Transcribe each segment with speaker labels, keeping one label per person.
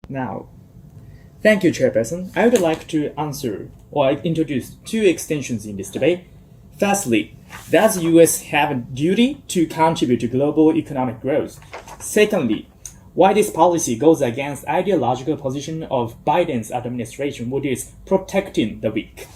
Speaker 1: Now, thank you, Chairperson. I would like to answer or introduce two extensions in this debate. Firstly, does the U.S. have a duty to contribute to global economic growth? Secondly, why this policy goes against ideological position of Biden's administration, which is protecting the weak.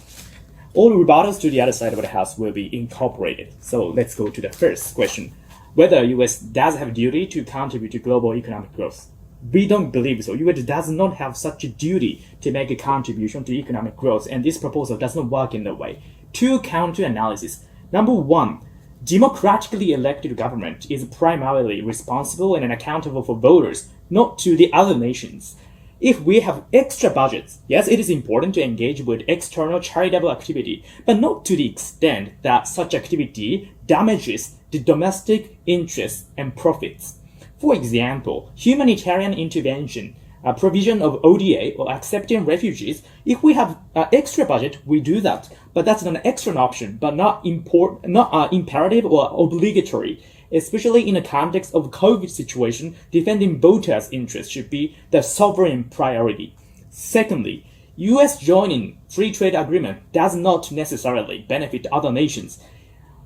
Speaker 1: All rebuttals to the other side of the house will be incorporated. So let's go to the first question. Whether U.S. does have a duty to contribute to global economic growth. We don't believe so. U.S. does not have such a duty to make a contribution to economic growth, and this proposal does not work in that way. Two counter-analysis. Number one, democratically elected government is primarily responsible and accountable for voters, not to the other nations. If we have extra budgets, yes, it is important to engage with external charitable activity, but not to the extent that such activity damages the domestic interests and profits. For example, humanitarian intervention, provision of ODA or accepting refugees. If we have extra budget, we do that. But that's an extra option, but not imperative or obligatory. Especially in the context of COVID situation, defending voters' interests should be the sovereign priority. Secondly, U.S. joining free trade agreement does not necessarily benefit other nations.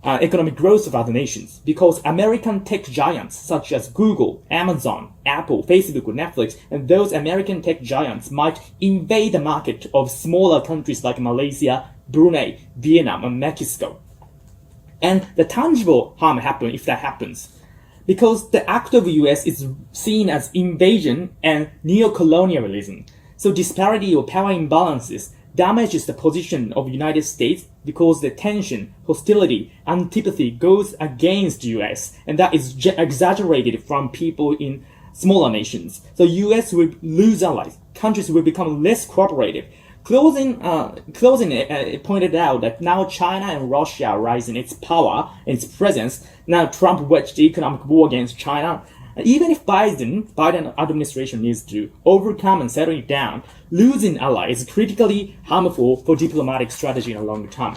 Speaker 1: Economic growth of other nations, because American tech giants such as Google, Amazon, Apple, Facebook, Netflix, and those American tech giants might invade the market of smaller countries like Malaysia, Brunei, Vietnam, and Mexico. And the tangible harm happens if that happens, because the act of the U.S. is seen as invasion and neocolonialism. So disparity or power imbalances damages the position of the United States because the tension, hostility, antipathy goes against the U.S. and that is exaggerated from people in smaller nations. So U.S. will lose allies. Countries will become less cooperative. Closing pointed out that now China and Russia are rising its power, its presence. Now Trump waged the economic war against China. Even if Biden administration needs to overcome and settle it down, losing allies is critically harmful for diplomatic strategy in the long term.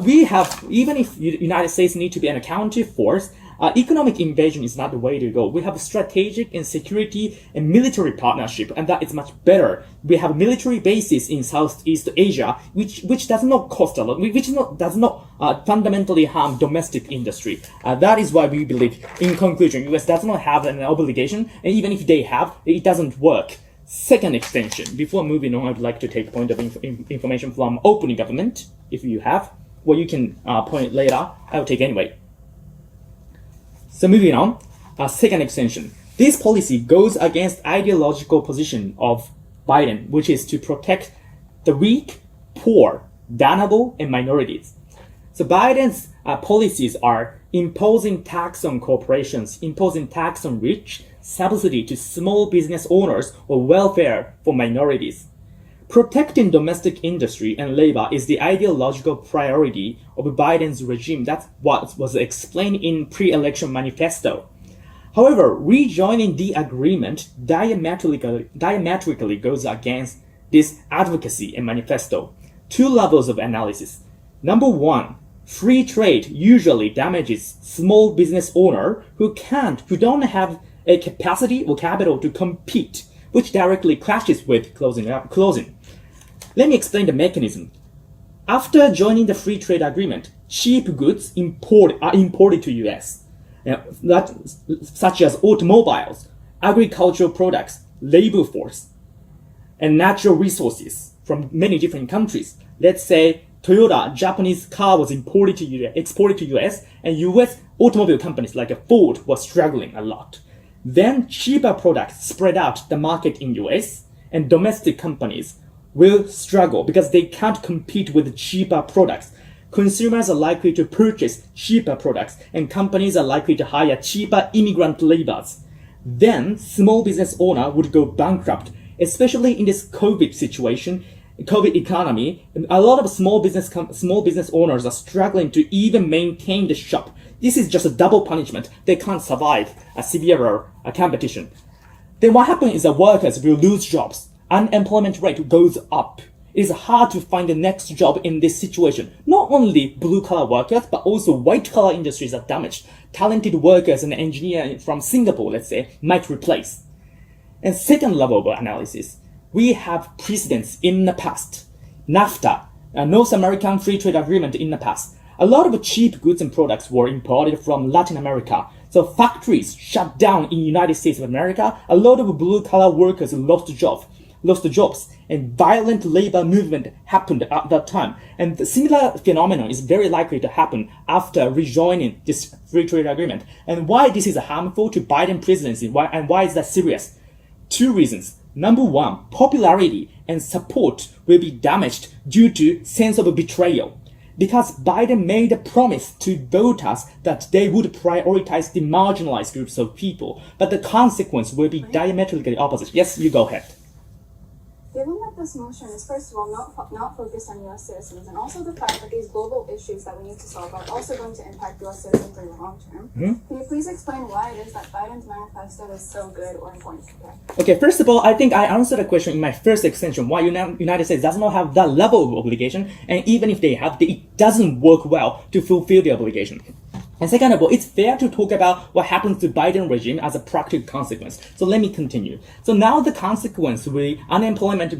Speaker 1: Even if United States need to be an counter force, economic invasion is not the way to go. We have strategic and security and military partnership, and that is much better. We have military bases in Southeast Asia, which does not cost a lot, which does not fundamentally harm domestic industry. That is why we believe, in conclusion, U.S. does not have an obligation, and even if they have, it doesn't work. Second extension. Before moving on, I'd like to take point of information from opening government, if you have. Well, you can point later. I will take anyway. So moving on, second extension. This policy goes against ideological position of Biden, which is to protect the weak, poor, vulnerable, and minorities. So Biden's policies are imposing tax on corporations, imposing tax on rich, subsidy to small business owners, or welfare for minorities. Protecting domestic industry and labor is the ideological priority of Biden's regime. That's what was explained in pre-election manifesto. However, rejoining the agreement diametrically goes against this advocacy and manifesto. Two levels of analysis. Number one, free trade usually damages small business owner who don't have a capacity or capital to compete, which directly clashes with closing. Let me explain the mechanism. After joining the free trade agreement, cheap goods are imported to U.S., such as automobiles, agricultural products, labor force, and natural resources from many different countries. Let's say Toyota, Japanese car was exported to U.S., and U.S. automobile companies like Ford were struggling a lot. Then cheaper products spread out the market in U.S., and domestic companies will struggle because they can't compete with cheaper products. Consumers are likely to purchase cheaper products, and companies are likely to hire cheaper immigrant laborers. Then small business owner would go bankrupt, especially in this COVID situation, COVID economy. A lot of small business owners are struggling to even maintain the shop. This is just a double punishment. They can't survive a severer competition. Then what happens is that workers will lose jobs. Unemployment rate goes up. It is hard to find the next job in this situation. Not only blue-collar workers, but also white-collar industries are damaged. Talented workers and engineers from Singapore, let's say, might replace. And second level of analysis, we have precedents in the past. NAFTA, a North American Free Trade Agreement in the past. A lot of cheap goods and products were imported from Latin America. So factories shut down in United States of America. A lot of blue-collar workers lost jobs, and violent labor movement happened at that time. And the similar phenomenon is very likely to happen after rejoining this free trade agreement. And why this is harmful to Biden presidency, and why is that serious? Two reasons. Number one, popularity and support will be damaged due to sense of betrayal. Because Biden made a promise to voters that they would prioritize the marginalized groups of people, but the consequence will be diametrically opposite. Yes, you go ahead.
Speaker 2: Given that this motion is, first of all, not focused on U.S. citizens, and also the fact that these global issues that we need to solve are also going to impact U.S. citizens in the long term, Can you please explain why it is that Biden's manifesto is so good or important?
Speaker 1: Okay, first of all, I think I answered the question in my first extension, why United States does not have that level of obligation, and even if they have, it doesn't work well to fulfill the obligation. And second of all, it's fair to talk about what happens to Biden regime as a practical consequence. So let me continue. So now the consequence will unemployment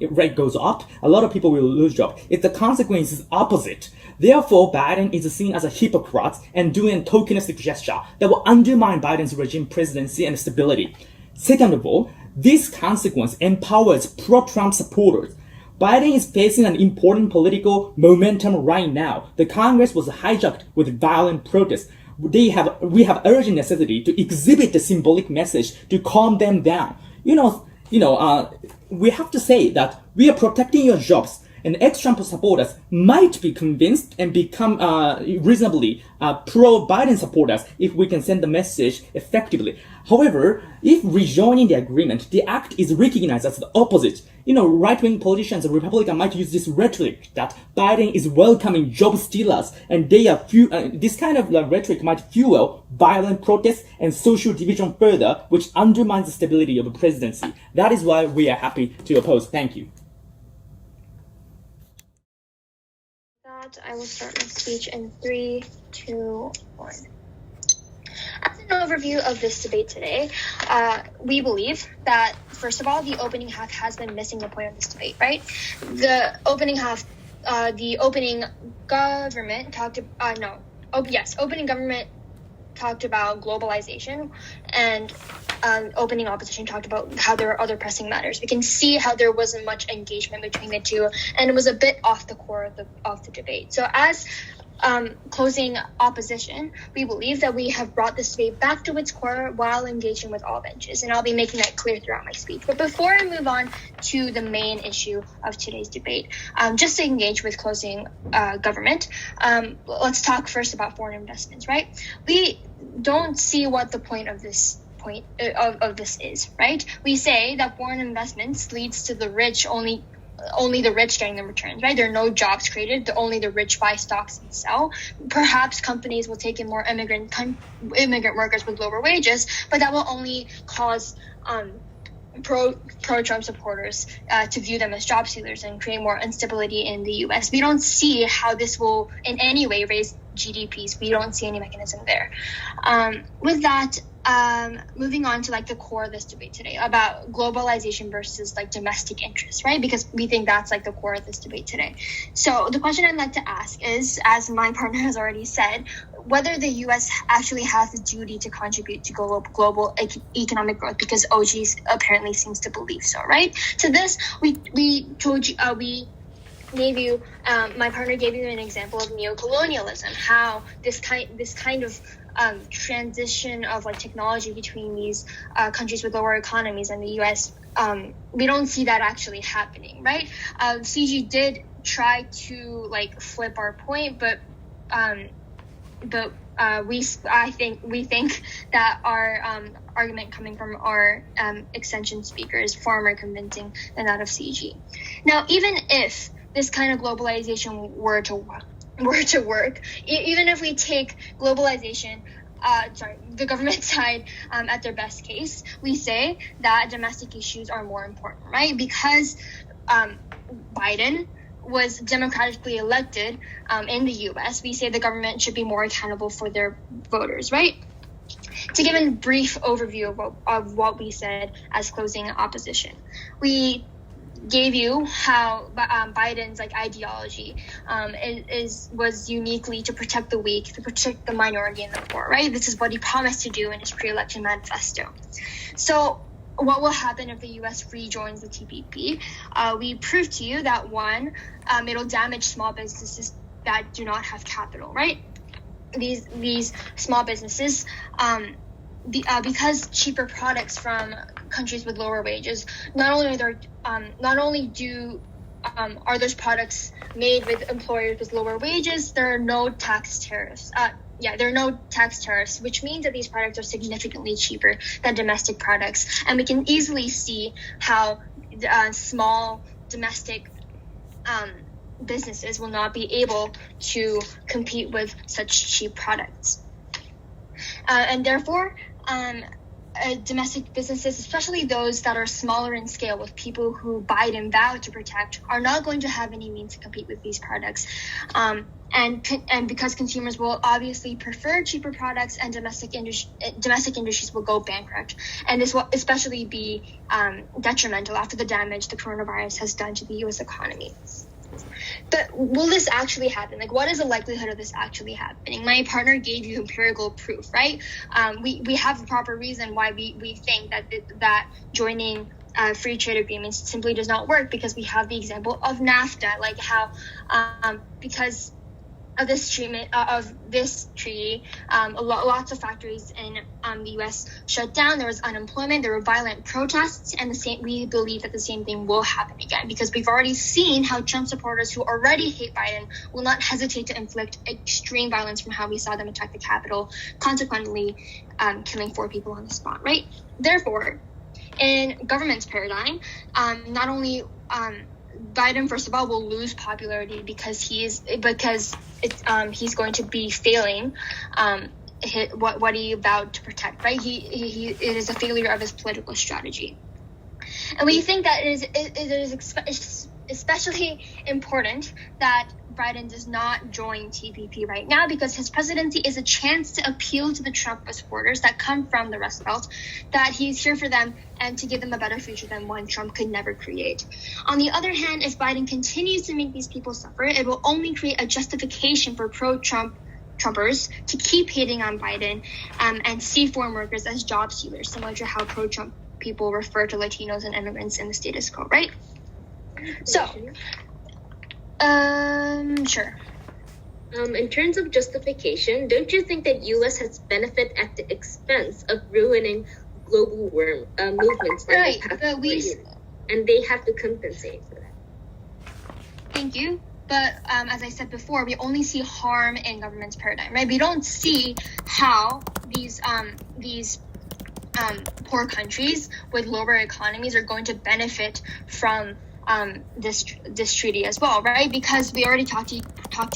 Speaker 1: rate goes up. A lot of people will lose jobs. If the consequence is opposite, therefore Biden is seen as a hypocrite and doing a tokenistic gesture that will undermine Biden's regime presidency and stability. Second of all, this consequence empowers pro-Trump supporters. Biden is facing an important political momentum right now. The Congress was hijacked with violent protests. We have urgent necessity to exhibit the symbolic message to calm them down. We have to say that we are protecting your jobs, and ex-Trump supporters might be convinced and become reasonably pro-Biden supporters if we can send the message effectively. However, if rejoining the agreement, the act is recognized as the opposite. Right-wing politicians and Republicans might use this rhetoric that Biden is welcoming job stealers, and this kind of rhetoric might fuel violent protests and social division further, which undermines the stability of the presidency. That is why we are happy to oppose. Thank you.
Speaker 3: I will start my speech in 3, 2, 1. As an overview of this debate today, we believe that, first of all, the opening half has been missing the point of this debate, right? The opening half, opening government talked about globalization, and opening opposition talked about how there are other pressing matters. We can see how there wasn't much engagement between the two, and it was a bit off the core of the debate. So as closing opposition, we believe that we have brought this debate back to its core while engaging with all benches, and I'll be making that clear throughout my speech. But before I move on to the main issue of today's debate, just to engage with closing government, let's talk first about foreign investments, right? We don't see what the point of this is, right? We say that foreign investments leads to the rich only the rich getting the returns, right? There are no jobs created. Only the rich buy stocks and sell. Perhaps companies will take in more immigrant workers with lower wages, but that will only cause pro-Trump supporters to view them as job stealers and create more instability in the U.S. We don't see how this will in any way raise GDPs. We don't see any mechanism there. With that, moving on to the core of this debate today about globalization versus domestic interests, right? Because we think that's the core of this debate today. So the question I'd like to ask is, as my partner has already said, whether the U.S. actually has the duty to contribute to global economic growth, because OG apparently seems to believe so, right? To this, we told you, my partner gave you an example of neocolonialism, how this kind of transition of technology between these countries with lower economies and the U.S., we don't see that actually happening, right? CG did try to flip our point, but we think that our argument coming from our extension speaker is far more convincing than that of CG. Now, even if this kind of globalization were to work, even if we take globalization, the government side at their best case, we say that domestic issues are more important, right? Because Biden was democratically elected in the U.S., we say the government should be more accountable for their voters, right? To give a brief overview of what we said as closing opposition, we gave you how Biden's ideology was uniquely to protect the weak, to protect the minority and the poor, right? This is what he promised to do in his pre-election manifesto. So what will happen if the U.S. rejoins the TPP? We proved to you that one, it'll damage small businesses that do not have capital, right? These small businesses, because cheaper products from countries with lower wages, not only are those products made with employers with lower wages, there are no tax tariffs. There are no tax tariffs, which means that these products are significantly cheaper than domestic products. And we can easily see how small domestic businesses will not be able to compete with such cheap products. And therefore, domestic businesses, especially those that are smaller in scale with people who Biden vowed to protect, are not going to have any means to compete with these products. And because consumers will obviously prefer cheaper products, and domestic industries will go bankrupt. And this will especially be detrimental after the damage the coronavirus has done to the U.S. economy. But will this actually happen? What is the likelihood of this actually happening? My partner gave you empirical proof, right? We have a proper reason why we think that joining free trade agreements simply does not work, because we have the example of NAFTA, because of this treaty, lots of factories in the U.S. shut down. There was unemployment. There were violent protests, and we believe that the same thing will happen again, because we've already seen how Trump supporters who already hate Biden will not hesitate to inflict extreme violence, from how we saw them attack the Capitol, consequently killing 4 people on the spot. Right. Therefore, in government's paradigm, not only Biden, first of all, will lose popularity because he's going to be failing what he vowed to protect, right? It is a failure of his political strategy. And we think that it is especially important that Biden does not join TPP right now, because his presidency is a chance to appeal to the Trump supporters that come from the Rust Belt, that he's here for them and to give them a better future than one Trump could never create. On the other hand, if Biden continues to make these people suffer, it will only create a justification for pro-Trumpers to keep hating on Biden and see foreign workers as job stealers, similar to how pro-Trump people refer to Latinos and immigrants in the status quo, right? So, sure.
Speaker 4: In terms of justification, don't you think that U.S. has benefit at the expense of ruining global movements?
Speaker 3: Right,
Speaker 4: and they have to compensate for that.
Speaker 3: Thank you. But as I said before, we only see harm in government's paradigm, right? We don't see how these poor countries with lower economies are going to benefit from this treaty as well, right? Because we already talked to you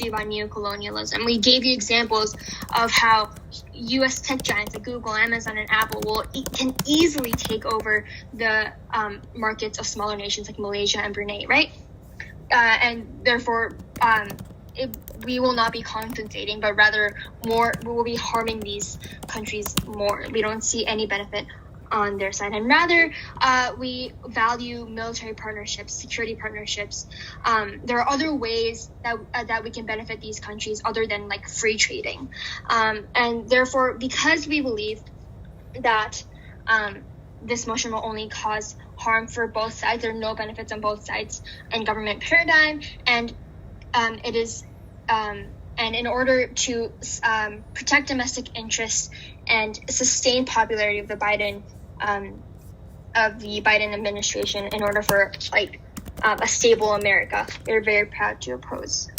Speaker 3: about neocolonialism. We gave you examples of how U.S. tech giants like Google, Amazon, and Apple can easily take over the markets of smaller nations like Malaysia and Brunei, right? And therefore, we will not be compensating, but rather we will be harming these countries more. We don't see any benefit on their side, and rather we value military partnerships, security partnerships. There are other ways that we can benefit these countries other than free trading, and therefore, because we believe that this motion will only cause harm for both sides, there are no benefits on both sides in government paradigm, and it is and in order to protect domestic interests and sustain popularity of the Biden administration, in order for a stable America, they're very proud to oppose.